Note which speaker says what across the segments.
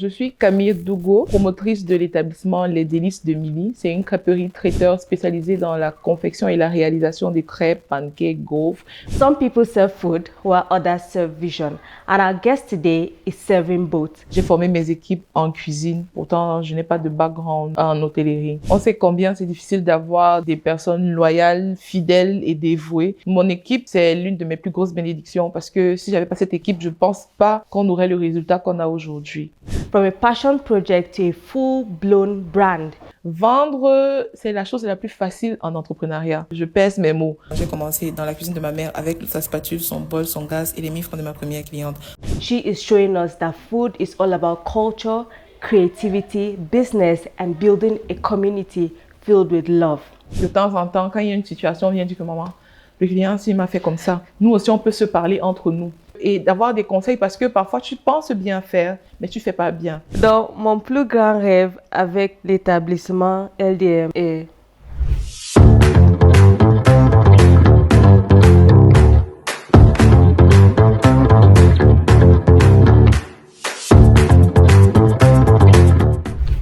Speaker 1: Je suis Camille Dougo, promotrice de l'établissement Les Délices de Milly. C'est une crêperie traiteur spécialisée dans la confection et la réalisation des crêpes, pancakes, gaufres.
Speaker 2: Some people serve food while others serve vision. And our guest today is serving both.
Speaker 1: J'ai formé mes équipes en cuisine. Pourtant, je n'ai pas de background en hôtellerie. On sait combien c'est difficile d'avoir des personnes loyales, fidèles et dévouées. Mon équipe, c'est l'une de mes plus grosses bénédictions parce que si j'avais pas cette équipe, je pense pas qu'on aurait le résultat qu'on a aujourd'hui.
Speaker 2: From a passion project to a full-blown brand.
Speaker 1: Vendre, c'est la chose la plus facile en entrepreneuriat. Je pèse mes mots. J'ai commencé dans la cuisine de ma mère avec sa spatule, son bol, son gaz et les mille francs de ma première cliente.
Speaker 2: She is showing us that food is all about culture, creativity, business, and building a community filled with love.
Speaker 1: De temps en temps, quand il y a une situation, on vient dire que maman, le client, s'il m'a fait comme ça, nous aussi, on peut se parler entre nous. Et d'avoir des conseils parce que parfois, tu penses bien faire, mais tu ne fais pas bien.
Speaker 2: Donc, mon plus grand rêve avec l'établissement LDM est...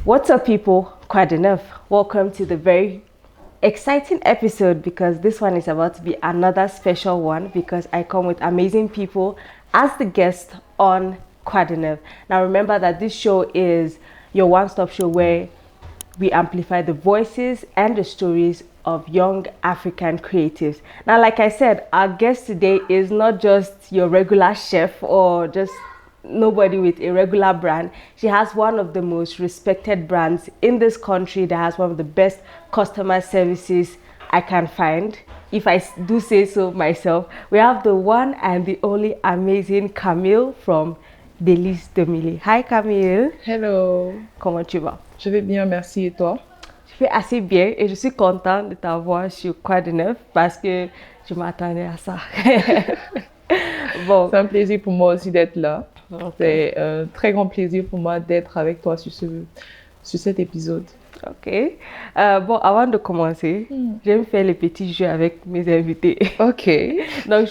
Speaker 2: What's up, people? Quite enough. Welcome to the very exciting episode because this one is about to be another special one because I come with amazing people as the guest on Quite Enough. Now remember that this show is your one-stop show where we amplify the voices and the stories of young African creatives. Now, like I said, our guest today is not just your regular chef or just nobody with a regular brand. She has one of the most respected brands in this country that has one of the best customer services I can find, if I do say so myself. We have the one and the only amazing Camille from Délices de Milly. Hi Camille.
Speaker 1: Hello.
Speaker 2: Comment tu vas?
Speaker 1: Je vais bien, merci. Et toi?
Speaker 2: Je vais assez bien et je suis contente de t'avoir sur Quite Enough parce que je m'attendais à ça. Bon.
Speaker 1: C'est un plaisir pour moi aussi d'être là.
Speaker 2: Okay.
Speaker 1: C'est un très grand plaisir pour moi d'être avec toi sur cet épisode.
Speaker 2: Ok. Bon, avant de commencer, j'aime faire les petits jeux avec mes invités.
Speaker 1: Ok.
Speaker 2: Donc,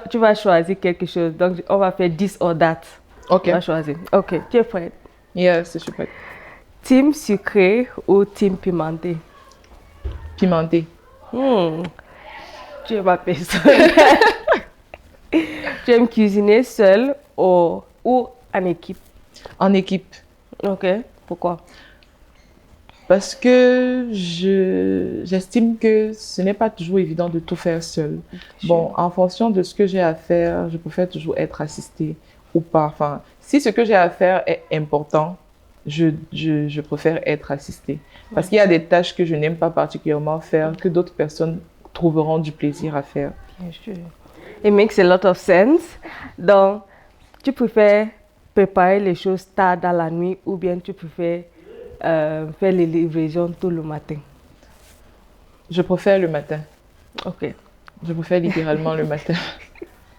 Speaker 2: tu vas choisir quelque chose. Donc, on va faire this or that.
Speaker 1: Ok.
Speaker 2: Tu vas choisir. Ok. Tu es prête?
Speaker 1: Yes, je suis prête.
Speaker 2: Team sucré ou team pimenté?
Speaker 1: Pimenté.
Speaker 2: Tu es ma personne. Tu aimes cuisiner seul ou en équipe?
Speaker 1: En équipe.
Speaker 2: Ok. Pourquoi?
Speaker 1: Parce que j'estime que ce n'est pas toujours évident de tout faire seul. Bon, en fonction de ce que j'ai à faire, je préfère toujours être assistée ou pas. Enfin, si ce que j'ai à faire est important, je préfère être assistée. Parce qu'il y a des tâches que je n'aime pas particulièrement faire, que d'autres personnes trouveront du plaisir à faire.
Speaker 2: Bien sûr. It makes a lot of sense. Donc, tu préfères préparer les choses tard dans la nuit ou bien tu préfères faire les livraisons tôt le matin?
Speaker 1: Je préfère le matin.
Speaker 2: Ok.
Speaker 1: Je préfère littéralement le matin.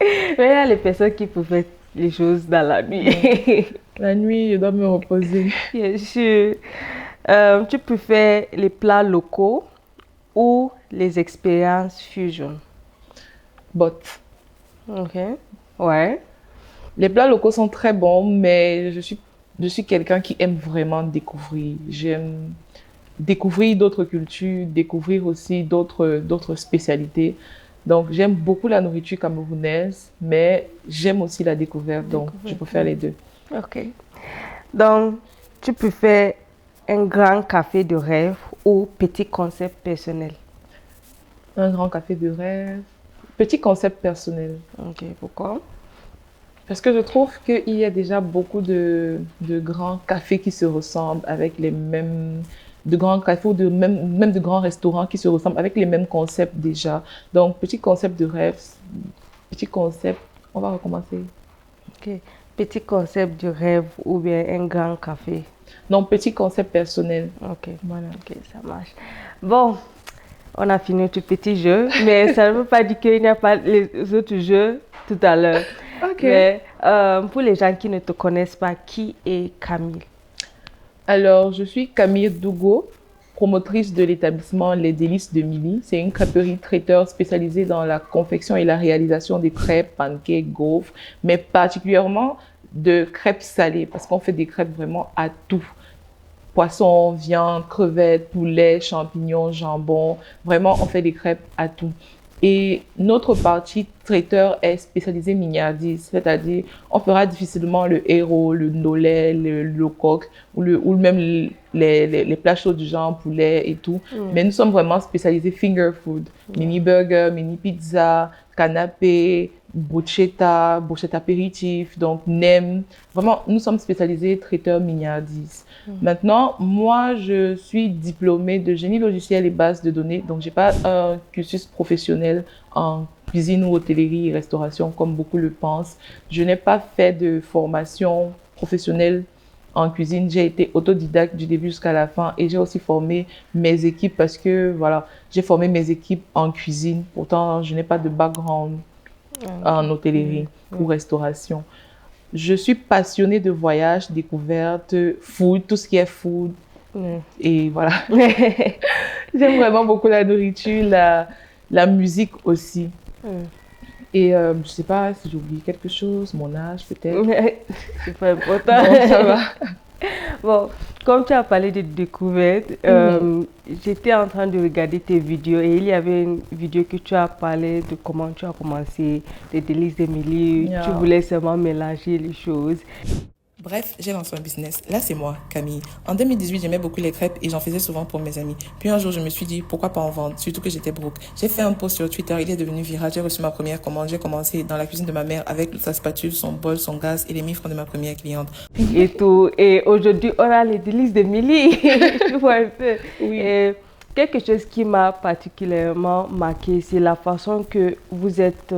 Speaker 2: Mais il y a les personnes qui préfèrent les choses dans la nuit.
Speaker 1: La nuit, je dois me reposer.
Speaker 2: Bien sûr. Tu préfères les plats locaux ou les expériences fusion?
Speaker 1: Both.
Speaker 2: Ok. Ouais.
Speaker 1: Les plats locaux sont très bons, mais je suis quelqu'un qui aime vraiment découvrir. J'aime découvrir d'autres cultures, découvrir aussi d'autres spécialités. Donc, j'aime beaucoup la nourriture camerounaise, mais j'aime aussi la découverte. Donc, je préfère les deux.
Speaker 2: Ok. Donc, tu préfères un grand café de rêve ou petit concept personnel?
Speaker 1: Un grand café de rêve. Petit concept personnel.
Speaker 2: Ok, pourquoi?
Speaker 1: Parce que je trouve qu'il y a déjà beaucoup de grands cafés qui se ressemblent avec les mêmes... de grands cafés ou même de grands restaurants qui se ressemblent avec les mêmes concepts déjà. Donc, petit concept de rêve, petit concept... On va recommencer.
Speaker 2: Ok. Petit concept de rêve ou bien un grand café?
Speaker 1: Non, petit concept personnel.
Speaker 2: Ok.
Speaker 1: Voilà.
Speaker 2: Ok, ça marche. Bon, on a fini notre petit jeu, mais ça ne veut pas dire qu'il n'y a pas les autres jeux tout à l'heure.
Speaker 1: Ok.
Speaker 2: Mais pour les gens qui ne te connaissent pas, qui est Camille?
Speaker 1: Alors, je suis Camille Dougo, promotrice de l'établissement Les Délices de Milly. C'est une crêperie traiteur spécialisée dans la confection et la réalisation des crêpes, pancakes, gaufres, mais particulièrement de crêpes salées parce qu'on fait des crêpes vraiment à tout. Poisson, viande, crevettes, poulet, champignons, jambon. Vraiment, on fait des crêpes à tout. Et notre partie traiteur est spécialisée mignardise, c'est-à-dire on fera difficilement le héros, le nollet, le coq ou même les plats chauds du genre poulet et tout. Mais nous sommes vraiment spécialisés finger food, mini burger, mini pizza, canapé, bruschetta apéritif, donc nem. Vraiment, nous sommes spécialisés traiteurs mignardise. Maintenant, moi, je suis diplômée de génie logiciel et base de données, donc j'ai pas un cursus professionnel en cuisine ou hôtellerie et restauration comme beaucoup le pensent. Je n'ai pas fait de formation professionnelle en cuisine. J'ai été autodidacte du début jusqu'à la fin et j'ai aussi formé mes équipes parce que voilà, j'ai formé mes équipes en cuisine. Pourtant, je n'ai pas de background en hôtellerie ou restauration. Je suis passionnée de voyage, découverte, food, tout ce qui est food. Et voilà. J'aime vraiment beaucoup la nourriture, la musique aussi. Et je ne sais pas si j'ai oublié quelque chose, mon âge peut-être.
Speaker 2: C'est pas important.
Speaker 1: Non, ça va.
Speaker 2: Bon, comme tu as parlé de découverte, j'étais en train de regarder tes vidéos et il y avait une vidéo que tu as parlé de comment tu as commencé, les délices d'Émilie. Tu voulais seulement mélanger les choses.
Speaker 3: Bref, j'ai lancé un business. Là, c'est moi, Camille. En 2018, j'aimais beaucoup les crêpes et j'en faisais souvent pour mes amis. Puis un jour, je me suis dit, pourquoi pas en vendre, surtout que j'étais broke. J'ai fait un post sur Twitter, il est devenu viral. J'ai reçu ma première commande. J'ai commencé dans la cuisine de ma mère avec sa spatule, son bol, son gaz et les 1000 francs de ma première cliente.
Speaker 2: Et tout. Et aujourd'hui, on a les délices d'Émilie. Tu vois un peu.
Speaker 1: Oui.
Speaker 2: Et quelque chose qui m'a particulièrement marqué, c'est la façon que vous êtes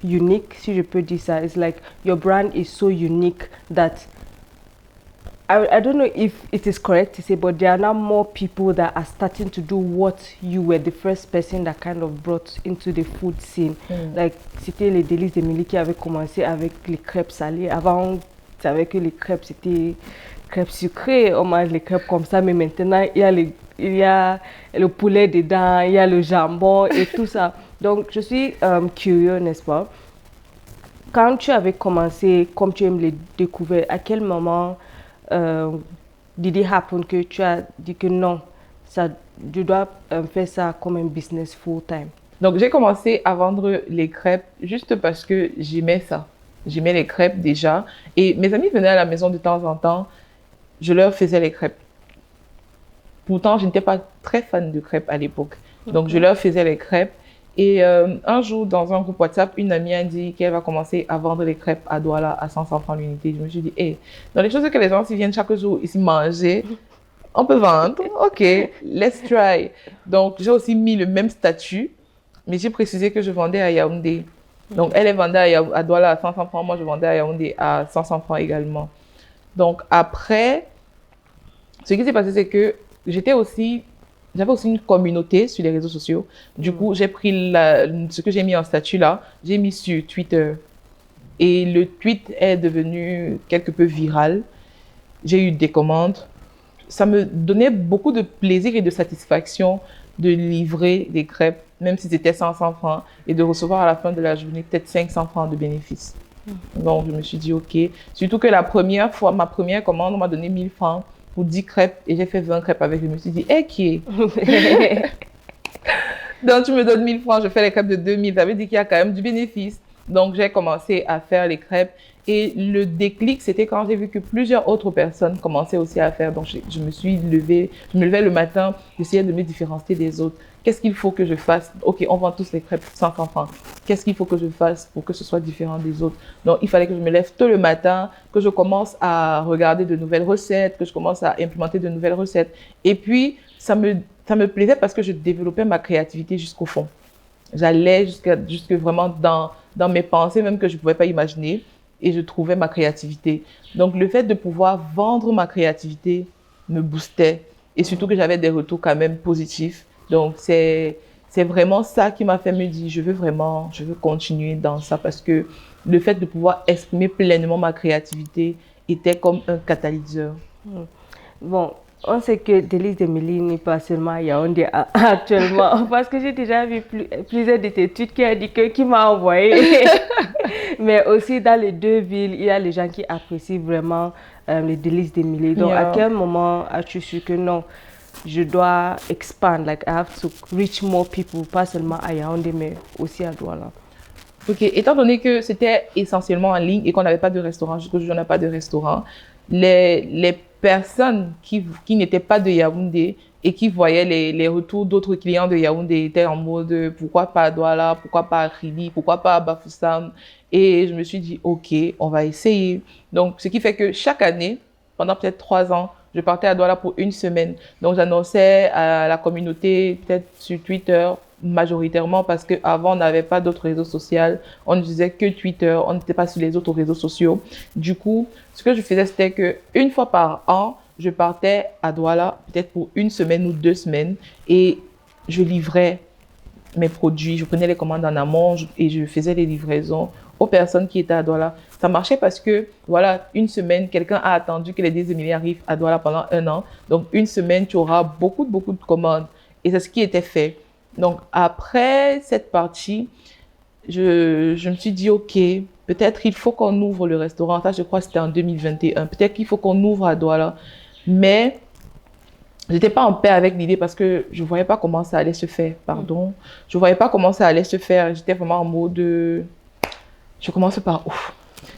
Speaker 2: unique, si je peux dire ça. It's like your brand is so unique that I don't know if it is correct to say, but there are now more people that are starting to do what you were the first person that kind of brought into the food scene. Like, c'était les délices d'Émilie qui avaient commencé avec les crêpes salées. Avant, tu savais que les crêpes, c'était crêpes sucrées. On mange les crêpes comme ça, mais maintenant, il y a le poulet dedans, il y a le jambon et tout ça. Donc, je suis curieux, n'est-ce pas? Quand tu avais commencé, comme tu aimes les découvertes, à quel moment did it happen que tu as dit que non, ça, je dois faire ça comme un business full-time?
Speaker 1: Donc, j'ai commencé à vendre les crêpes juste parce que j'aimais ça. J'aimais les crêpes déjà. Et mes amis venaient à la maison de temps en temps. Je leur faisais les crêpes. Pourtant, je n'étais pas très fan de crêpes à l'époque. Donc, je leur faisais les crêpes. Et un jour, dans un groupe WhatsApp, une amie a dit qu'elle va commencer à vendre les crêpes à Douala à 500 francs l'unité. Je me suis dit, hey, dans les choses que les gens viennent chaque jour ici manger, on peut vendre. OK, let's try. Donc, j'ai aussi mis le même statut, mais j'ai précisé que je vendais à Yaoundé. Donc, elle vendait à Douala à 500 francs, moi je vendais à Yaoundé à 500 francs également. Donc, après, ce qui s'est passé, c'est que j'avais aussi une communauté sur les réseaux sociaux. Du coup, j'ai pris ce que j'ai mis en statut là, j'ai mis sur Twitter. Et le tweet est devenu quelque peu viral. J'ai eu des commandes. Ça me donnait beaucoup de plaisir et de satisfaction de livrer des crêpes, même si c'était 500 francs, et de recevoir à la fin de la journée peut-être 500 francs de bénéfices. Donc, je me suis dit, OK. Surtout que la première fois, ma première commande, on m'a donné 1000 francs pour 10 crêpes et j'ai fait 20 crêpes avec. Je me suis dit, hey, qui est? Donc, tu me donnes 1000 francs, je fais les crêpes de 2000. Ça veut dire qu'il y a quand même du bénéfice. Donc, j'ai commencé à faire les crêpes. Et le déclic, c'était quand j'ai vu que plusieurs autres personnes commençaient aussi à faire. Donc, je me suis levée, je me levais le matin, j'essayais de me différencier des autres. Qu'est-ce qu'il faut que je fasse? OK, on vend tous les crêpes 500 francs. Qu'est-ce qu'il faut que je fasse pour que ce soit différent des autres? Donc, il fallait que je me lève tôt le matin, que je commence à regarder de nouvelles recettes, que je commence à implémenter de nouvelles recettes. Et puis, ça me plaisait parce que je développais ma créativité jusqu'au fond. J'allais jusque vraiment dans mes pensées, même que je ne pouvais pas imaginer, et je trouvais ma créativité. Donc, le fait de pouvoir vendre ma créativité me boostait, et surtout que j'avais des retours quand même positifs. Donc, c'est vraiment ça qui m'a fait me dire, je veux continuer dans ça, parce que le fait de pouvoir exprimer pleinement ma créativité était comme un catalyseur.
Speaker 2: Bon, On sait que Délices d'Emily n'est pas seulement à Yaoundé actuellement, parce que j'ai déjà vu plusieurs de tes tweets qui m'a envoyé. Mais aussi dans les deux villes, il y a les gens qui apprécient vraiment les Délices d'Emily. Donc, à quel moment as-tu su que non, je dois expand, like I have to reach more people, pas seulement à Yaoundé, mais aussi à Douala?
Speaker 1: Ok, étant donné que c'était essentiellement en ligne et qu'on n'avait pas de restaurant, jusqu'aujourd'hui on n'a pas de restaurant, les personnes qui n'étaient pas de Yaoundé et qui voyaient les retours d'autres clients de Yaoundé étaient en mode pourquoi pas à Douala, pourquoi pas à Krili, pourquoi pas à Bafoussam. Et je me suis dit ok, on va essayer. Donc ce qui fait que chaque année, pendant peut-être 3 ans, je partais à Douala pour une semaine. Donc j'annonçais à la communauté, peut-être sur Twitter, majoritairement parce qu'avant on n'avait pas d'autres réseaux sociaux, on ne disait que Twitter, on n'était pas sur les autres réseaux sociaux. Du coup, ce que je faisais, c'était qu'une fois par an, je partais à Douala, peut-être pour une semaine ou 2 semaines, et je livrais mes produits, je prenais les commandes en amont et je faisais les livraisons aux personnes qui étaient à Douala. Ça marchait parce que, voilà, une semaine, quelqu'un a attendu que les 10 Émiliens arrivent à Douala pendant 1 an. Donc, une semaine, tu auras beaucoup de commandes. Et c'est ce qui était fait. Donc, après cette partie, je me suis dit, OK, peut-être il faut qu'on ouvre le restaurant. Ça, je crois que c'était en 2021. Peut-être qu'il faut qu'on ouvre à Douala. Mais je n'étais pas en paix avec l'idée parce que je ne voyais pas comment ça allait se faire. Pardon. Je ne voyais pas comment ça allait se faire. J'étais vraiment en mode je commence par ouf.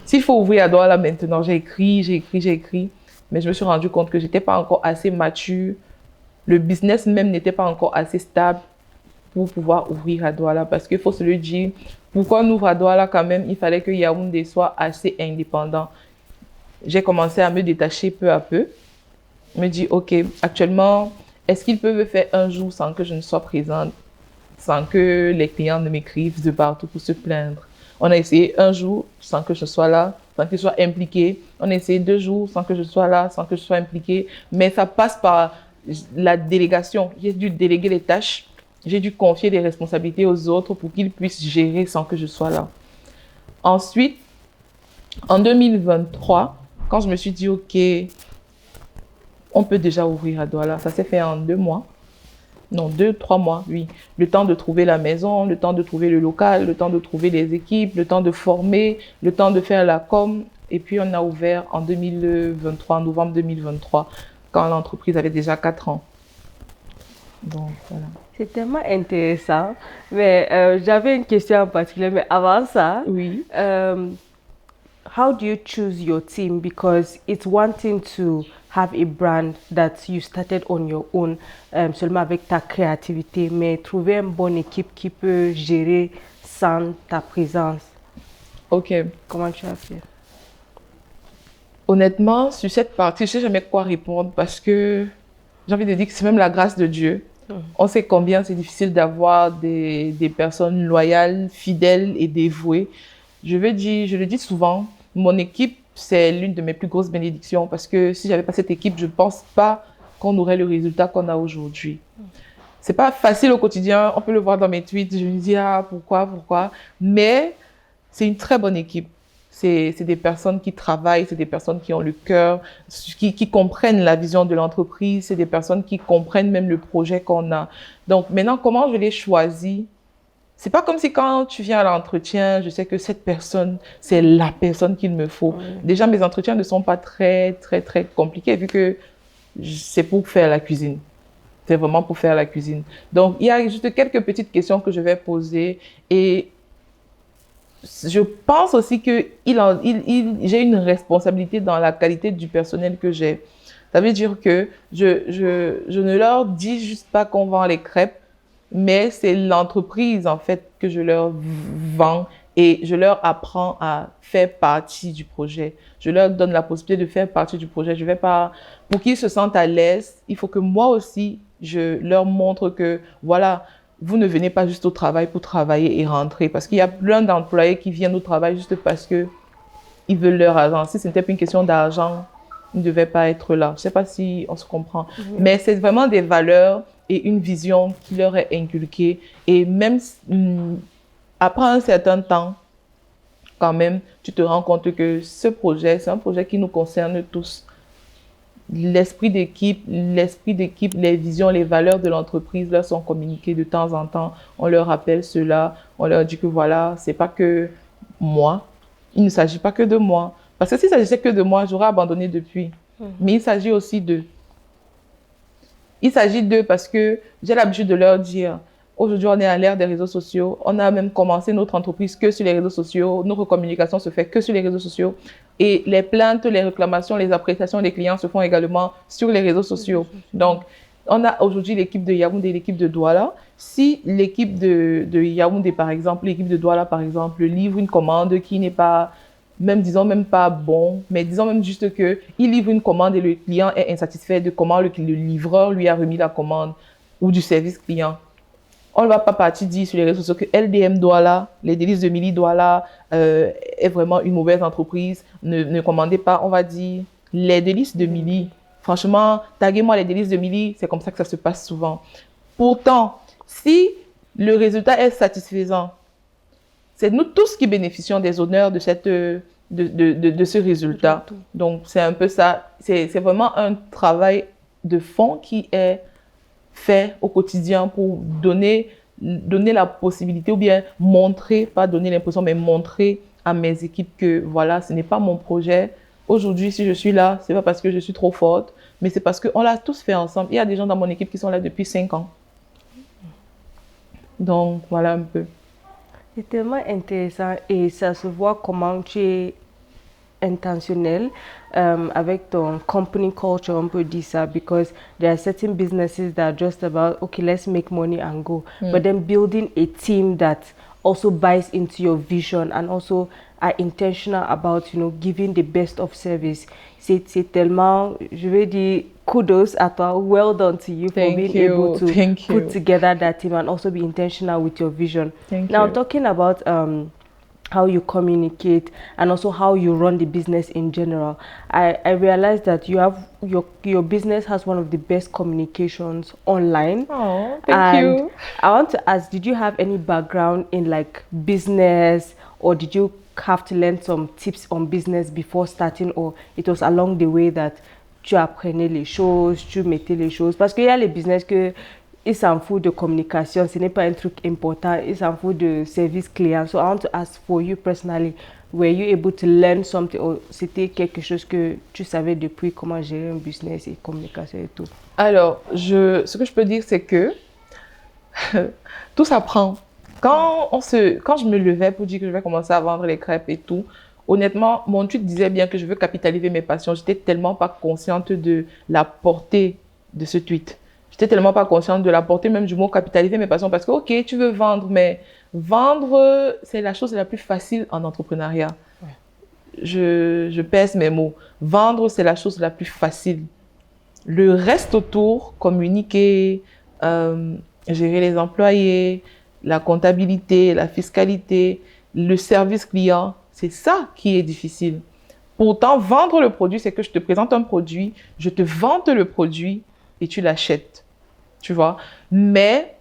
Speaker 1: S'il faut ouvrir à Douala maintenant, j'ai écrit. Mais je me suis rendu compte que je n'étais pas encore assez mature. Le business même n'était pas encore assez stable pour pouvoir ouvrir à Douala. Parce qu'il faut se le dire, pourquoi on ouvre à Douala quand même, il fallait que Yaoundé soit assez indépendant. J'ai commencé à me détacher peu à peu. Je me dis, OK, actuellement, est-ce qu'ils peuvent faire un jour sans que je ne sois présente, sans que les clients ne m'écrivent de partout pour se plaindre? On a essayé un jour sans que je sois là, sans que je sois impliquée. On a essayé 2 jours sans que je sois là, sans que je sois impliquée. Mais ça passe par la délégation. J'ai dû déléguer les tâches. J'ai dû confier des responsabilités aux autres pour qu'ils puissent gérer sans que je sois là. Ensuite, en 2023, quand je me suis dit, OK, on peut déjà ouvrir à Douala, ça s'est fait en 2 mois. Non, 2-3 mois, oui. Le temps de trouver la maison, le temps de trouver le local, le temps de trouver les équipes, le temps de former, le temps de faire la com. Et puis, on a ouvert en 2023, en novembre 2023, quand l'entreprise avait déjà 4 ans. Donc, voilà.
Speaker 2: C'est tellement intéressant. Mais j'avais une question en particulier, mais avant ça,
Speaker 1: oui.
Speaker 2: How do you choose your team? Because it's one thing to have a brand that you started on your own, seulement avec ta créativité, mais trouver une bonne équipe qui peut gérer sans ta présence.
Speaker 1: OK.
Speaker 2: Comment tu as fait?
Speaker 1: Honnêtement, sur cette partie, je ne sais jamais quoi répondre parce que j'ai envie de dire que c'est même la grâce de Dieu. On sait combien c'est difficile d'avoir des personnes loyales, fidèles et dévouées. Je le dis souvent, mon équipe, c'est l'une de mes plus grosses bénédictions parce que si j'avais pas cette équipe, je pense pas qu'on aurait le résultat qu'on a aujourd'hui. C'est pas facile au quotidien, on peut le voir dans mes tweets, je me dis pourquoi, mais c'est une très bonne équipe. C'est des personnes qui travaillent, c'est des personnes qui ont le cœur, qui comprennent la vision de l'entreprise, c'est des personnes qui comprennent même le projet qu'on a. Donc maintenant, comment je les choisis? C'est pas comme si quand tu viens à l'entretien, je sais que cette personne, c'est la personne qu'il me faut. Déjà, mes entretiens ne sont pas très compliqués vu que c'est pour faire la cuisine. C'est vraiment pour faire la cuisine. Donc, il y a juste quelques petites questions que je vais poser et je pense aussi que j'ai une responsabilité dans la qualité du personnel que j'ai. Ça veut dire que je ne leur dis juste pas qu'on vend les crêpes, mais c'est l'entreprise en fait que je leur vends et je leur apprends à faire partie du projet. Je leur donne la possibilité de faire partie du projet. Je vais pas, pour qu'ils se sentent à l'aise, il faut que moi aussi, je leur montre que voilà, vous ne venez pas juste au travail pour travailler et rentrer. Parce qu'il y a plein d'employés qui viennent au travail juste parce que ils veulent leur argent. Si ce n'était pas une question d'argent, ils ne devaient pas être là. Je ne sais pas si on se comprend. Mais c'est vraiment des valeurs et une vision qui leur est inculquée. Et même après un certain temps, quand même, tu te rends compte que ce projet, c'est un projet qui nous concerne tous. l'esprit d'équipe, les visions, les valeurs de l'entreprise leur sont communiquées de temps en temps. On leur rappelle cela, on leur dit que voilà, c'est pas que moi, il ne s'agit pas que de moi. Parce que s'il s'agissait que de moi, j'aurais abandonné depuis. Mais il s'agit aussi d'eux. Il s'agit d'eux parce que j'ai l'habitude de leur dire, aujourd'hui on est à l'ère des réseaux sociaux, on a même commencé notre entreprise que sur les réseaux sociaux, notre communication se fait que sur les réseaux sociaux et les plaintes, les réclamations, les appréciations des clients se font également sur les réseaux sociaux. Donc, on a aujourd'hui l'équipe de Yaoundé et l'équipe de Douala. Si l'équipe de Yaoundé, par exemple, l'équipe de Douala, par exemple, livre une commande qui n'est pas, même disons même pas bon, mais disons même juste que il livre une commande et le client est insatisfait de comment le livreur lui a remis la commande ou du service client. On ne va pas partir dire sur les réseaux sociaux que LDM Douala, les délices de Milly Douala est vraiment une mauvaise entreprise. Ne commandez pas. On va dire les délices de Milly. Franchement, taguez-moi les délices de Milly. C'est comme ça que ça se passe souvent. Pourtant, si le résultat est satisfaisant, c'est nous tous qui bénéficions des honneurs de ce résultat. Donc, c'est un peu ça. C'est vraiment un travail de fond qui est fait au quotidien pour donner la possibilité ou bien montrer, pas donner l'impression, mais montrer à mes équipes que voilà, ce n'est pas mon projet. Aujourd'hui, si je suis là, ce n'est pas parce que je suis trop forte, mais c'est parce qu'on l'a tous fait ensemble. Il y a des gens dans mon équipe qui sont là depuis 5 ans. Donc, voilà un peu.
Speaker 2: C'est tellement intéressant et ça se voit comment tu es intentionnel avec ton company culture, on peut dire ça, because there are certain businesses that are just about, okay, let's make money and go. But then building a team that also buys into your vision and also are intentional about, you know, giving the best of service. C'est tellement, je vais dire, kudos à toi, well done to you for being able to put together that team and also be intentional with your vision. Now, talking about how you communicate and also how you run the business in general, I realized that you have your business has one of the best communications online.
Speaker 1: Oh, thank you.
Speaker 2: I want to ask, did you have any background in like business, or did you have to learn some tips on business before starting, or it was along the way that tu apprenais les choses, tu mettais les choses? Parce qu'il y a les business que ils s'en foutent de communication, ce n'est pas un truc important, ils s'en foutent de service client. So I want to ask, for you personally, were you able to learn something, or c'était quelque chose que tu savais depuis comment gérer un business et communication et tout?
Speaker 1: Alors, ce que je peux dire, c'est que tout s'apprend. Quand je me levais pour dire que je vais commencer à vendre les crêpes et tout, honnêtement, mon tweet disait bien que je veux capitaliser mes passions. J'étais tellement pas consciente de la portée de ce tweet. J'étais tellement pas consciente de la portée même du mot capitaliser mes passions, parce que, ok, tu veux vendre, mais vendre, c'est la chose la plus facile en entrepreneuriat. Ouais. Je pèse mes mots. Vendre, c'est la chose la plus facile. Le reste autour, communiquer, gérer les employés, la comptabilité, la fiscalité, le service client, c'est ça qui est difficile. Pourtant, vendre le produit, c'est que je te présente un produit, je te vante le produit et tu l'achètes. Tu vois? Mais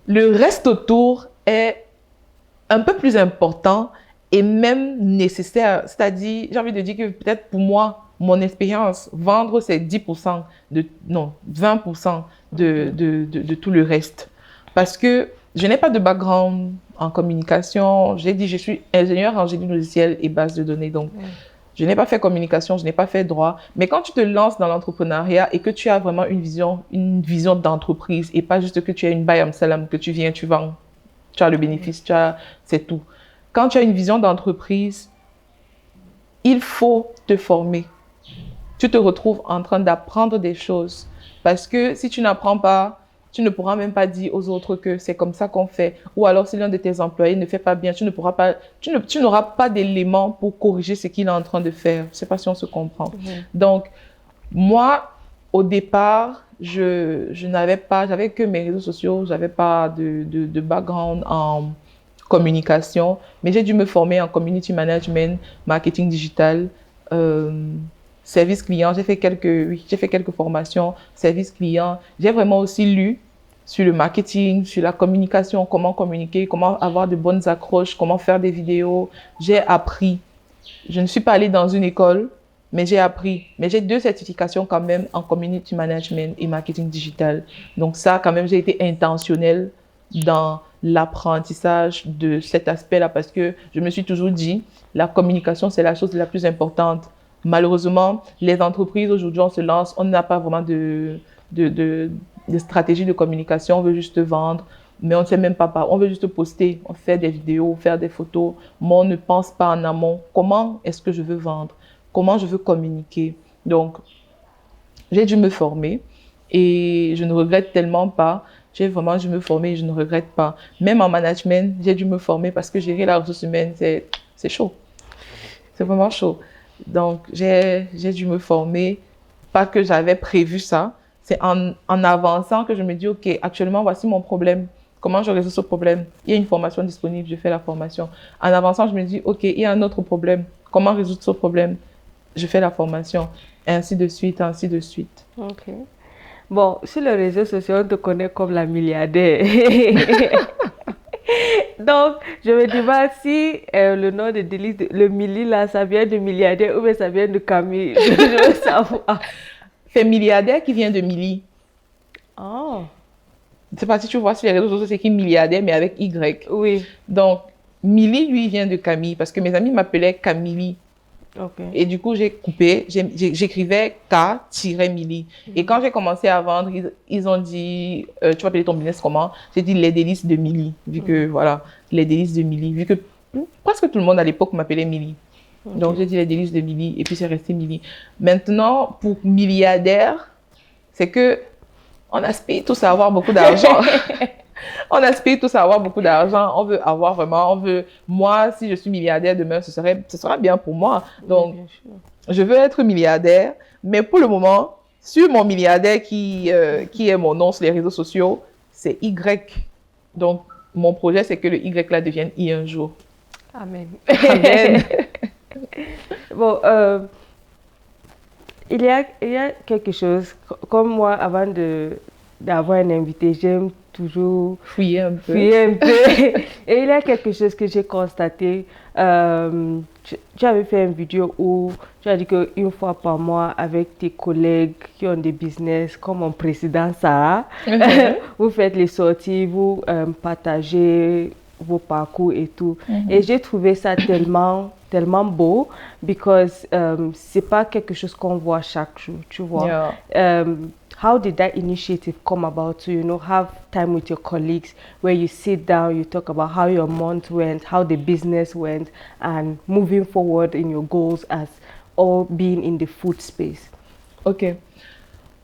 Speaker 1: le reste autour est un peu plus important et même nécessaire. C'est-à-dire, j'ai envie de dire que peut-être pour moi, mon expérience, vendre, c'est 20% de tout le reste. Parce que je n'ai pas de background en communication. J'ai dit, je suis ingénieur en génie logiciel et base de données. Donc, je n'ai pas fait communication, je n'ai pas fait droit. Mais quand tu te lances dans l'entrepreneuriat et que tu as vraiment une vision d'entreprise et pas juste que tu as une bayam salam, que tu viens, tu vends, tu as le bénéfice, c'est tout. Quand tu as une vision d'entreprise, il faut te former. Tu te retrouves en train d'apprendre des choses. Parce que si tu n'apprends pas, tu ne pourras même pas dire aux autres que c'est comme ça qu'on fait. Ou alors, si l'un de tes employés ne fait pas bien, tu n'auras pas d'éléments pour corriger ce qu'il est en train de faire. Je ne sais pas si on se comprend. Donc, moi, au départ, j'avais que mes réseaux sociaux, je n'avais pas de background en communication, mais j'ai dû me former en community management, marketing digital, service client. J'ai fait quelques formations, service client. J'ai vraiment aussi lu sur le marketing, sur la communication, comment communiquer, comment avoir de bonnes accroches, comment faire des vidéos. J'ai appris. Je ne suis pas allée dans une école, mais j'ai appris. Mais j'ai 2 certifications quand même en community management et marketing digital. Donc ça, quand même, j'ai été intentionnelle dans l'apprentissage de cet aspect-là parce que je me suis toujours dit, la communication, c'est la chose la plus importante. Malheureusement, les entreprises, aujourd'hui, on se lance, on n'a pas vraiment de stratégie de communication, on veut juste vendre, mais on ne sait même pas, on veut juste poster, on fait des vidéos, faire des photos, mais on ne pense pas en amont. Comment est-ce que je veux vendre? Comment je veux communiquer? Donc, j'ai dû me former et je ne regrette tellement pas. J'ai vraiment dû me former et je ne regrette pas. Même en management, j'ai dû me former parce que gérer la ressource humaine, c'est chaud. C'est vraiment chaud. Donc, j'ai dû me former. Pas que j'avais prévu ça. C'est en avançant que je me dis, OK, actuellement, voici mon problème. Comment je résous ce problème? Il y a une formation disponible, je fais la formation. En avançant, je me dis, OK, il y a un autre problème. Comment résoudre ce problème? Je fais la formation. Ainsi de suite, ainsi de suite.
Speaker 2: OK. Bon, sur les réseaux sociaux, on te connaît comme la milliardaire. Donc, je me demande si le nom de Délice, le Milly, là, ça vient de milliardaire ou bien ça vient de Camille. Je veux savoir.
Speaker 1: C'est milliardaire qui vient de Milly.
Speaker 2: Oh.
Speaker 1: Je ne sais pas si tu vois sur les réseaux sociaux, c'est écrit milliardaire, mais avec Y.
Speaker 2: Oui.
Speaker 1: Donc, Milly, lui, vient de Camille, parce que mes amis m'appelaient Camille.
Speaker 2: Okay.
Speaker 1: Et du coup, j'ai coupé, j'écrivais K-Milly. Et quand j'ai commencé à vendre, ils ont dit, tu vas appeler ton business comment? J'ai dit les délices de Milly, vu que, voilà, les délices de Milly, vu que presque tout le monde à l'époque m'appelait Milly. Okay. Donc, j'ai dit les délices de Milly, et puis c'est resté Milly. Maintenant, pour milliardaire, c'est que on aspire tous à avoir beaucoup d'argent. On aspire tous à avoir beaucoup d'argent. On veut avoir vraiment, moi, si je suis milliardaire demain, ce sera bien pour moi. Donc, je veux être milliardaire, mais pour le moment, sur mon milliardaire qui est mon nom sur les réseaux sociaux, c'est Y. Donc, mon projet, c'est que le Y là devienne I un jour.
Speaker 2: Amen. Amen. Bon, il y a quelque chose, comme moi, avant d'avoir un invité, j'aime toujours
Speaker 1: fouiller un peu.
Speaker 2: Et il y a quelque chose que j'ai constaté. Tu avais fait une vidéo où tu as dit qu'une fois par mois, avec tes collègues qui ont des business, comme mon président Sarah, vous faites les sorties, vous partagez vos parcours et tout. Et j'ai trouvé ça tellement beau, because c'est pas quelque chose qu'on voit chaque jour, tu vois. Yeah. How did that initiative come about to, have time with your colleagues where you sit down, you talk about how your month went, how the business went, and moving forward in your goals as all being in the food space?
Speaker 1: OK.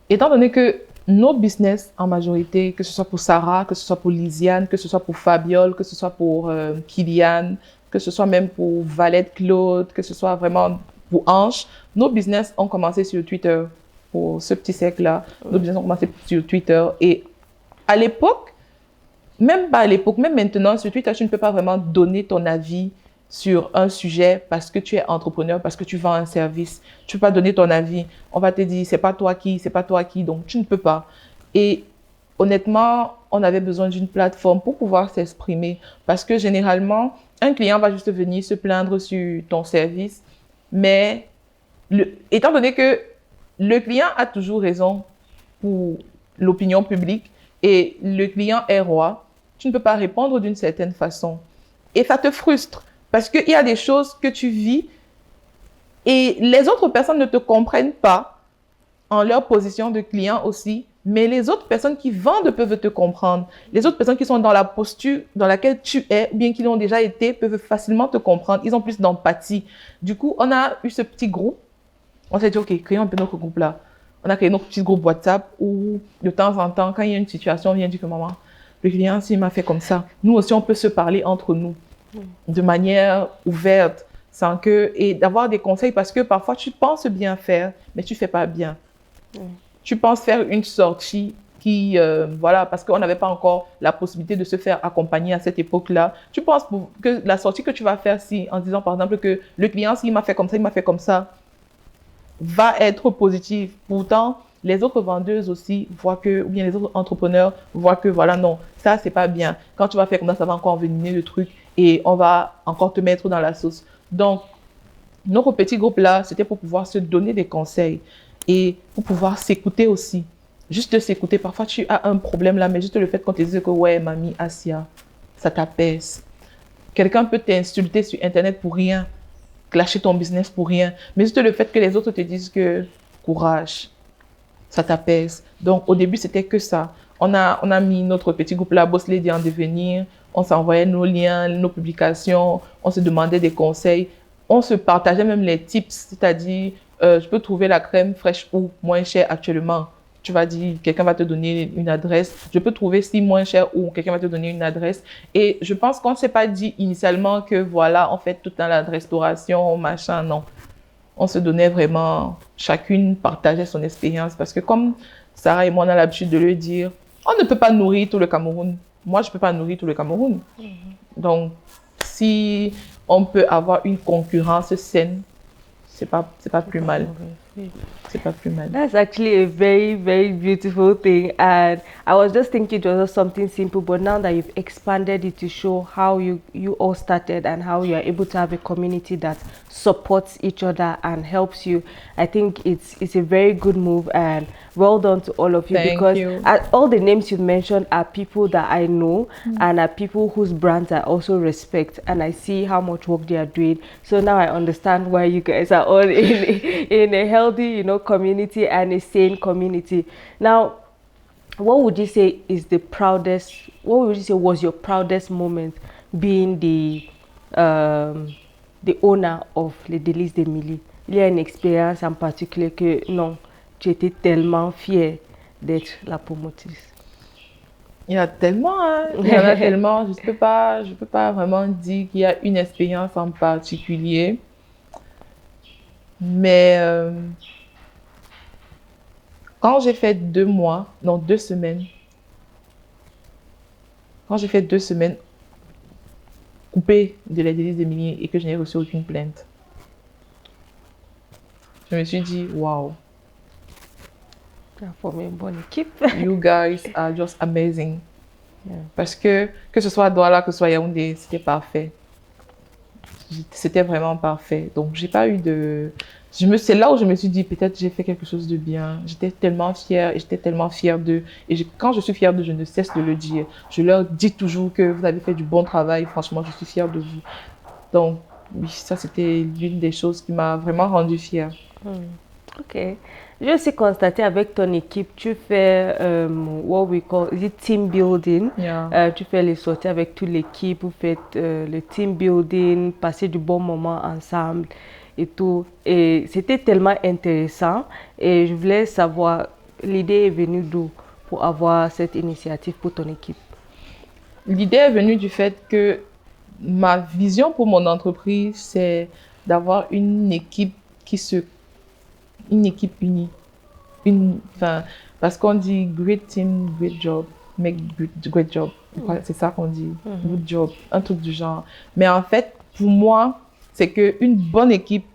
Speaker 1: Étant donné que nos business en majorité, que ce soit pour Sarah, que ce soit pour Lisiane, que ce soit pour Fabiole, que ce soit pour Kylian, que ce soit même pour Valette Claude, que ce soit vraiment pour Ange, nos business ont commencé sur Twitter. Pour ce petit cercle-là, nos business ont commencé sur Twitter. Et à l'époque, même pas à l'époque, même maintenant, sur Twitter, tu ne peux pas vraiment donner ton avis sur un sujet parce que tu es entrepreneur, parce que tu vends un service. Tu ne peux pas donner ton avis. On va te dire, c'est pas toi qui, donc tu ne peux pas. Et honnêtement, on avait besoin d'une plateforme pour pouvoir s'exprimer parce que généralement, un client va juste venir se plaindre sur ton service, mais étant donné que le client a toujours raison pour l'opinion publique et le client est roi, tu ne peux pas répondre d'une certaine façon. Et ça te frustre parce qu'il y a des choses que tu vis et les autres personnes ne te comprennent pas en leur position de client aussi, mais les autres personnes qui vendent peuvent te comprendre. Les autres personnes qui sont dans la posture dans laquelle tu es, ou bien qui l'ont déjà été, peuvent facilement te comprendre. Ils ont plus d'empathie. Du coup, on a eu ce petit groupe. On s'est dit, OK, créons un peu notre groupe là. On a créé notre petit groupe WhatsApp où, de temps en temps, quand il y a une situation, on vient dire que maman, le client, s'il m'a fait comme ça, nous aussi, on peut se parler entre nous de manière ouverte, sans que, et d'avoir des conseils parce que parfois, tu penses bien faire, mais tu ne fais pas bien. Tu penses faire une sortie qui, voilà, parce qu'on n'avait pas encore la possibilité de se faire accompagner à cette époque-là. Tu penses que la sortie que tu vas faire, en disant par exemple que le client, s'il m'a fait comme ça, il m'a fait comme ça, va être positive. Pourtant, les autres vendeuses aussi voient que, ou bien les autres entrepreneurs voient que, voilà, non, ça, c'est pas bien. Quand tu vas faire comme ça va encore envenimer le truc et on va encore te mettre dans la sauce. Donc, Notre petit groupe-là, c'était pour pouvoir se donner des conseils et pour pouvoir s'écouter aussi. Juste s'écouter. Parfois, tu as un problème là, mais juste le fait qu'on te dise que, ouais, mamie, Asia, ça t'apaise. Quelqu'un peut t'insulter sur Internet pour rien, clasher ton business pour rien, mais juste le fait que les autres te disent que, courage, ça t'apaise. Donc, au début, c'était que ça. On a mis notre petit groupe là, Boss Lady en devenir. On s'envoyait nos liens, nos publications. On se demandait des conseils. On se partageait même les tips, c'est-à-dire, je peux trouver la crème fraîche ou moins chère actuellement. Tu vas dire, quelqu'un va te donner une adresse. Je peux trouver si moins cher ou quelqu'un va te donner une adresse. Et je pense qu'on ne s'est pas dit initialement que voilà, on fait tout dans la restauration, machin, non. On se donnait vraiment, chacune partageait son expérience parce que comme Sarah et moi, on a l'habitude de le dire, on ne peut pas nourrir tout le Cameroun. Moi, je ne peux pas nourrir tout le Cameroun. Donc, si on peut avoir une concurrence saine, c'est pas plus mal. C'est pas plus mal.
Speaker 2: That's actually a very, very beautiful thing. And I was just thinking it was just something simple, but now that you've expanded it to show how you all started and how you are able to have a community that supports each other and helps you, I think it's a very good move, and well done to all of you.
Speaker 1: Thank
Speaker 2: because
Speaker 1: you.
Speaker 2: all the names you've mentioned are people that I know and are people whose brands I also respect, and I see how much work they are doing. So now I understand why you guys are all in a healthy, community and a sane community. Now, what would you say is what would you say was your proudest moment being the owner of Les Délices d'Emily? Il y a une expérience en particulier que, non, tu étais tellement fière d'être la promotrice.
Speaker 1: Il y a tellement, hein. Il y en a tellement. Je peux pas vraiment dire qu'il y a une expérience en particulier. Mais quand j'ai fait 2 semaines, quand j'ai fait 2 semaines coupées de Les Délices d'Emily et que je n'ai reçu aucune plainte, je me suis dit, waouh.
Speaker 2: Tu as formé une bonne équipe.
Speaker 1: You guys are just amazing. Yeah. Parce que ce soit à Douala, que ce soit à Yaoundé, c'était parfait. C'était vraiment parfait. Donc, j'ai pas eu de... C'est là où je me suis dit, peut-être j'ai fait quelque chose de bien. J'étais tellement fière et j'étais tellement fière d'eux. Et quand je suis fière d'eux, je ne cesse de le dire. Je leur dis toujours que vous avez fait du bon travail. Franchement, je suis fière de vous. Donc, oui, ça, c'était l'une des choses qui m'a vraiment rendue fière.
Speaker 2: Ok. J'ai aussi constaté avec ton équipe, tu fais what we call team building.
Speaker 1: Yeah.
Speaker 2: Tu fais les sorties avec toute l'équipe, vous faites le team building, passer du bon moment ensemble et tout. Et c'était tellement intéressant. Et je voulais savoir, l'idée est venue d'où pour avoir cette initiative pour ton équipe?
Speaker 1: L'idée est venue du fait que ma vision pour mon entreprise, c'est d'avoir une équipe unie. Parce qu'on dit great team, great job, make great job. C'est ça qu'on dit, good job, un truc du genre. Mais en fait, pour moi, c'est qu'une bonne équipe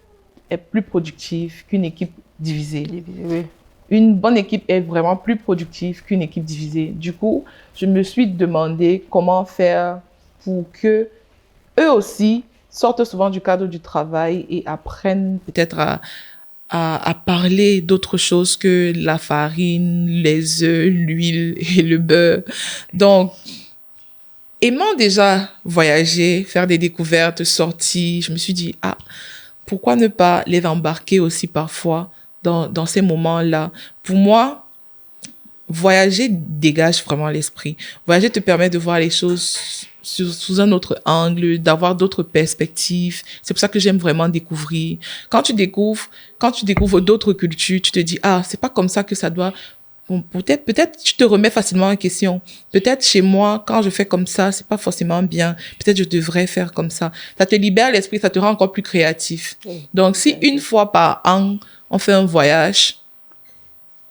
Speaker 1: est plus productive qu'une équipe divisée.
Speaker 2: Oui.
Speaker 1: Une bonne équipe est vraiment plus productive qu'une équipe divisée. Du coup, je me suis demandé comment faire pour que eux aussi sortent souvent du cadre du travail et apprennent peut-être à parler d'autre chose que la farine, les œufs, l'huile et le beurre. Donc, aimant déjà voyager, faire des découvertes, sortir, je me suis dit, pourquoi ne pas les embarquer aussi parfois dans ces moments-là? Pour moi, voyager dégage vraiment l'esprit. Voyager te permet de voir les choses sous un autre angle, d'avoir d'autres perspectives. C'est pour ça que j'aime vraiment découvrir. Quand tu découvres d'autres cultures, tu te dis, c'est pas comme ça que ça doit... Bon, peut-être tu te remets facilement en question. Peut-être chez moi, quand je fais comme ça, c'est pas forcément bien. Peut-être je devrais faire comme ça. Ça te libère l'esprit, ça te rend encore plus créatif. Donc, si une fois par an, on fait un voyage,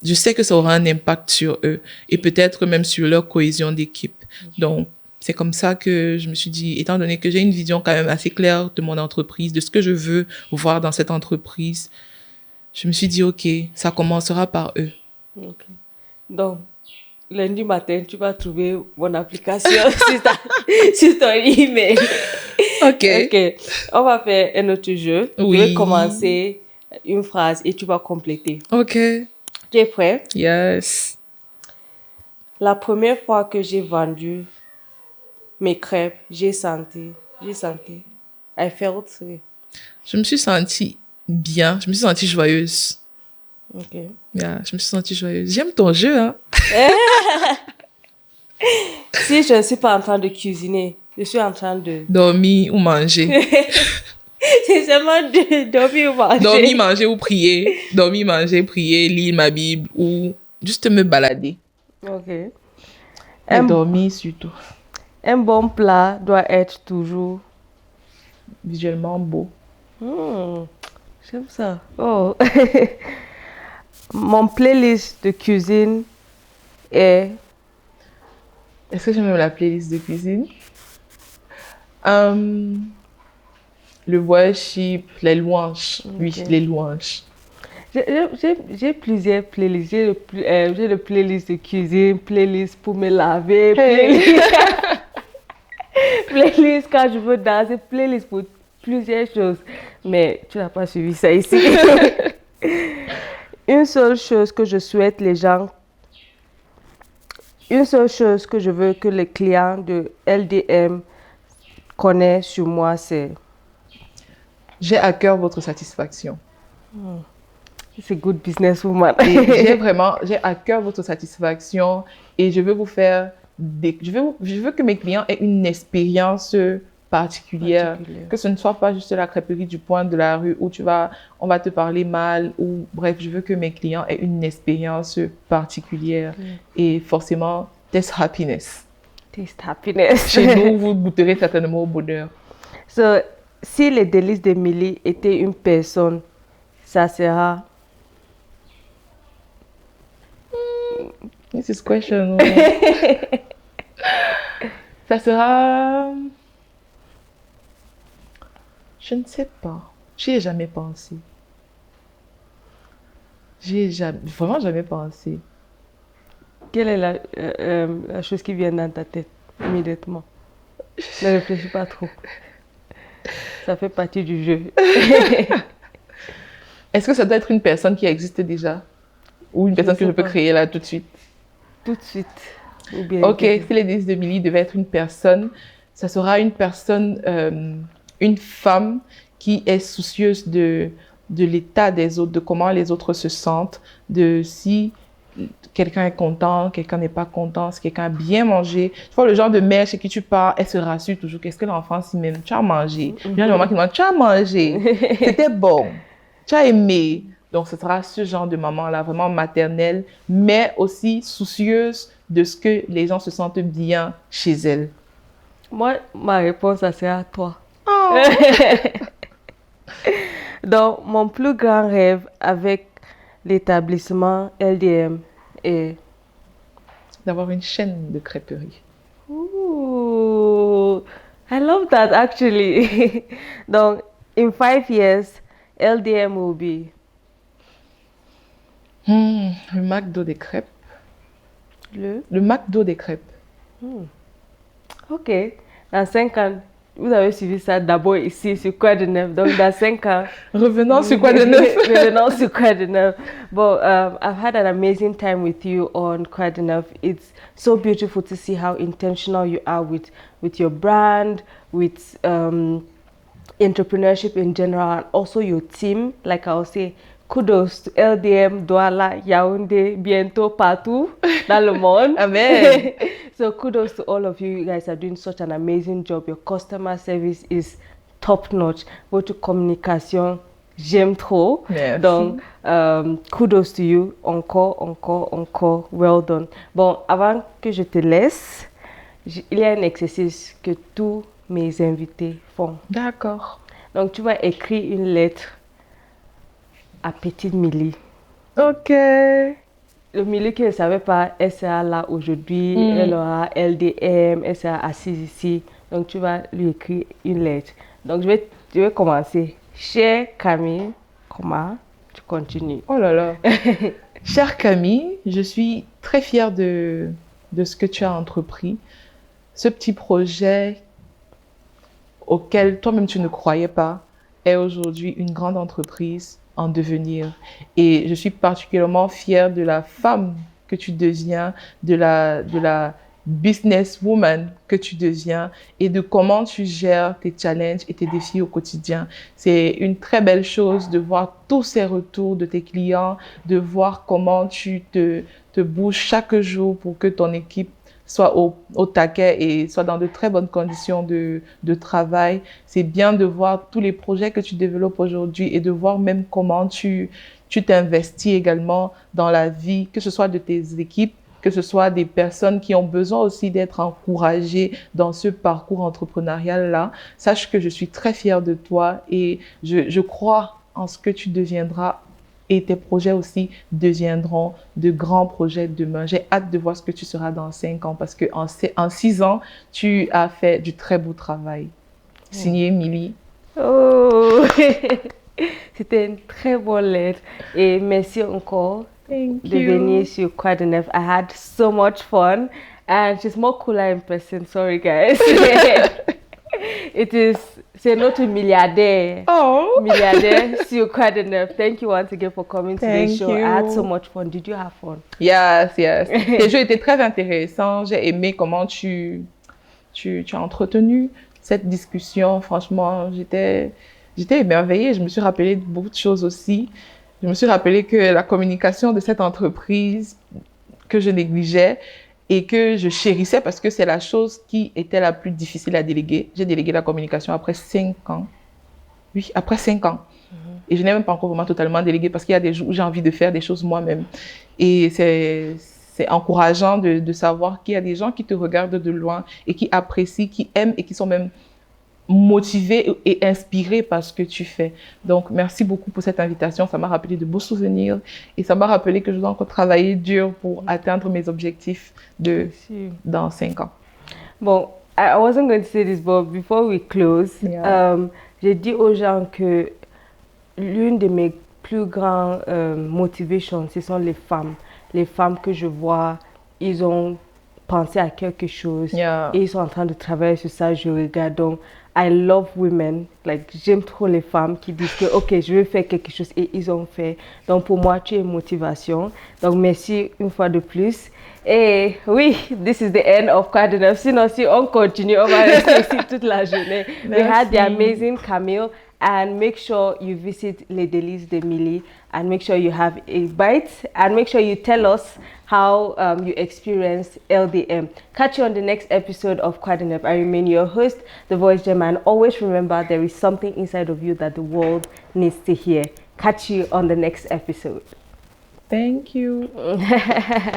Speaker 1: je sais que ça aura un impact sur eux et peut-être même sur leur cohésion d'équipe. Donc, c'est comme ça que je me suis dit, étant donné que j'ai une vision quand même assez claire de mon entreprise, de ce que je veux voir dans cette entreprise, je me suis dit, OK, ça commencera par eux.
Speaker 2: Okay. Donc, lundi matin, tu vas trouver mon application sur ton email.
Speaker 1: Ok.
Speaker 2: Ok. On va faire un autre jeu.
Speaker 1: Oui.
Speaker 2: Je vais commencer une phrase et tu vas compléter.
Speaker 1: Ok.
Speaker 2: Tu es prêt?
Speaker 1: Yes.
Speaker 2: La première fois que j'ai vendu mes crêpes, j'ai senti. I felt.
Speaker 1: Je me suis sentie bien. Je me suis sentie joyeuse.
Speaker 2: Ok.
Speaker 1: Yeah, je me suis sentie joyeuse. J'aime ton jeu, hein.
Speaker 2: Si je ne suis pas en train de cuisiner, je suis en train de...
Speaker 1: Dormir ou manger.
Speaker 2: C'est seulement de dormir ou manger.
Speaker 1: Dormir, manger ou prier. Dormir, manger, prier, lire ma Bible ou juste me balader.
Speaker 2: Ok.
Speaker 1: Et dormir surtout.
Speaker 2: Un bon plat doit être toujours...
Speaker 1: Visuellement beau.
Speaker 2: J'aime ça. Oh. Mon playlist de cuisine est...
Speaker 1: Est-ce que j'aime la playlist de cuisine? Le worship, les louanges. Okay. Oui, les louanges.
Speaker 2: J'ai plusieurs playlists. J'ai le playlist de cuisine, playlist pour me laver, playlist quand je veux danser, playlist pour plusieurs choses. Mais tu n'as pas suivi ça ici. Une seule chose que je souhaite les gens... Une seule chose que je veux que les clients de LDM connaissent sur moi, c'est...
Speaker 1: J'ai à cœur votre satisfaction.
Speaker 2: C'est good business woman.
Speaker 1: J'ai à cœur votre satisfaction et je veux vous faire je veux que mes clients aient une expérience particulière. Que ce ne soit pas juste la crêperie du coin de la rue où on va te parler mal ou bref, je veux que mes clients aient une expérience particulière et forcément, taste happiness.
Speaker 2: Taste happiness.
Speaker 1: Chez nous, vous goûterez certainement au bonheur.
Speaker 2: So, si les délices d'Emily étaient une personne, ça sera...
Speaker 1: This is question. Ça sera... Je ne sais pas. J'y ai jamais pensé. Vraiment jamais pensé.
Speaker 2: Quelle est la chose qui vient dans ta tête immédiatement? Ne réfléchis pas trop. Ça fait partie du jeu.
Speaker 1: Est-ce que ça doit être une personne qui existe déjà? Ou une personne que je peux créer là tout de suite?
Speaker 2: Tout de suite. Ou bien
Speaker 1: ok, si les délices d'Emily devaient être une personne, ça sera une personne, une femme qui est soucieuse de l'état des autres, de comment les autres se sentent, de si quelqu'un est content, quelqu'un n'est pas content, si quelqu'un a bien mangé. Tu vois, le genre de mère chez qui tu pars, elle se rassure toujours. Qu'est-ce que l'enfant s'y même? Tu as mangé. Il y a des mamans qui demandent, tu as mangé. C'était bon. Tu as aimé. Donc, ce sera ce genre de maman-là, vraiment maternelle, mais aussi soucieuse de ce que les gens se sentent bien chez elle.
Speaker 2: Moi, ma réponse, ça sera toi.
Speaker 1: Oh.
Speaker 2: Donc, mon plus grand rêve avec l'établissement LDM est...
Speaker 1: d'avoir une chaîne de crêperie.
Speaker 2: Ooh, I love that actually. Donc, in 5 years, LDM will be...
Speaker 1: Le McDo des crêpes. Le McDo des crêpes.
Speaker 2: Ok. Dans 5 ans, vous avez suivi ça d'abord ici sur Quoi de Neuf. Donc, dans 5 ans...
Speaker 1: Revenons sur Quoi de Neuf.
Speaker 2: Revenons sur Quoi de Neuf. But I've had an amazing time with you on Quoi de Neuf. It's so beautiful to see how intentional you are with your brand, with entrepreneurship in general, and also your team. Like I'll say, kudos to LDM, Douala, Yaoundé, bientôt partout dans le monde.
Speaker 1: Amen.
Speaker 2: So kudos to all of you. You guys are doing such an amazing job. Your customer service is top notch. Votre communication, j'aime trop.
Speaker 1: Merci.
Speaker 2: Donc, kudos to you. Encore. Well done. Bon, avant que je te laisse, il y a un exercice que tous mes invités font.
Speaker 1: D'accord.
Speaker 2: Donc, tu vas écrire une lettre à Petite Milly.
Speaker 1: Ok.
Speaker 2: Le Milly qui ne savait pas, elle sera là aujourd'hui, elle aura LDM, elle sera assise ici. Donc, tu vas lui écrire une lettre. Donc, je vais commencer. Cher Camille, comment tu continues?
Speaker 1: Oh là là. Chère Camille, je suis très fière de ce que tu as entrepris. Ce petit projet auquel toi-même tu ne croyais pas est aujourd'hui une grande entreprise en devenir. Et je suis particulièrement fière de la femme que tu deviens, de la businesswoman que tu deviens et de comment tu gères tes challenges et tes défis au quotidien. C'est une très belle chose de voir tous ces retours de tes clients, de voir comment tu te bouges chaque jour pour que ton équipe soit au taquet et soit dans de très bonnes conditions de travail. C'est bien de voir tous les projets que tu développes aujourd'hui et de voir même comment tu t'investis également dans la vie, que ce soit de tes équipes, que ce soit des personnes qui ont besoin aussi d'être encouragées dans ce parcours entrepreneurial-là. Sache que je suis très fière de toi et je crois en ce que tu deviendras et tes projets aussi deviendront de grands projets demain. J'ai hâte de voir ce que tu seras dans 5 ans parce que en 6 ans, tu as fait du très beau travail. Signé Milly.
Speaker 2: Oh, c'était une très bonne lettre et merci encore de venir sur Quoi de Neuf. I had so much fun and she's more cooler in person. Sorry guys. C'est notre milliardaire.
Speaker 1: Oh.
Speaker 2: Milliardaire sur Quoi de Neuf. Thank you once again for coming to the show. I had so much fun. Did you have fun?
Speaker 1: Yes. Tes jeux étaient très intéressants. J'ai aimé comment tu as entretenu cette discussion. Franchement, j'étais émerveillée. Je me suis rappelé de beaucoup de choses aussi. Je me suis rappelé que la communication de cette entreprise que je négligeais et que je chérissais parce que c'est la chose qui était la plus difficile à déléguer. J'ai délégué la communication après 5 ans. Oui, après 5 ans. Et je n'ai même pas encore vraiment totalement délégué parce qu'il y a des jours où j'ai envie de faire des choses moi-même. Et c'est encourageant de savoir qu'il y a des gens qui te regardent de loin et qui apprécient, qui aiment et qui sont même motivés et inspirés par ce que tu fais. Donc, merci beaucoup pour cette invitation. Ça m'a rappelé de beaux souvenirs et ça m'a rappelé que je dois encore travailler dur pour atteindre mes objectifs dans 5 ans.
Speaker 2: Bon, I wasn't going to say this, but before we close, j'ai dit aux gens que l'une de mes plus grandes motivations, ce sont les femmes. Les femmes que je vois, ils ont pensé à quelque chose et ils sont en train de travailler sur ça. Je regarde. Donc, I love women. Like, j'aime trop les femmes qui disent que, OK, je vais faire quelque chose et ils ont fait. Donc, pour moi, tu es une motivation. Donc, merci une fois de plus. Et oui, this is the end of Quoi de Neuf. Sinon, si on continue, on va rester ici toute la journée. We had the amazing Camille. And make sure you visit Les Délices de Milly and make sure you have a bite and make sure you tell us how you experienced LDM. Catch you on the next episode of Quoi de Neuf. I remain your host, The Voice Gem, and always remember there is something inside of you that the world needs to hear. Catch you on the next episode.
Speaker 1: Thank you.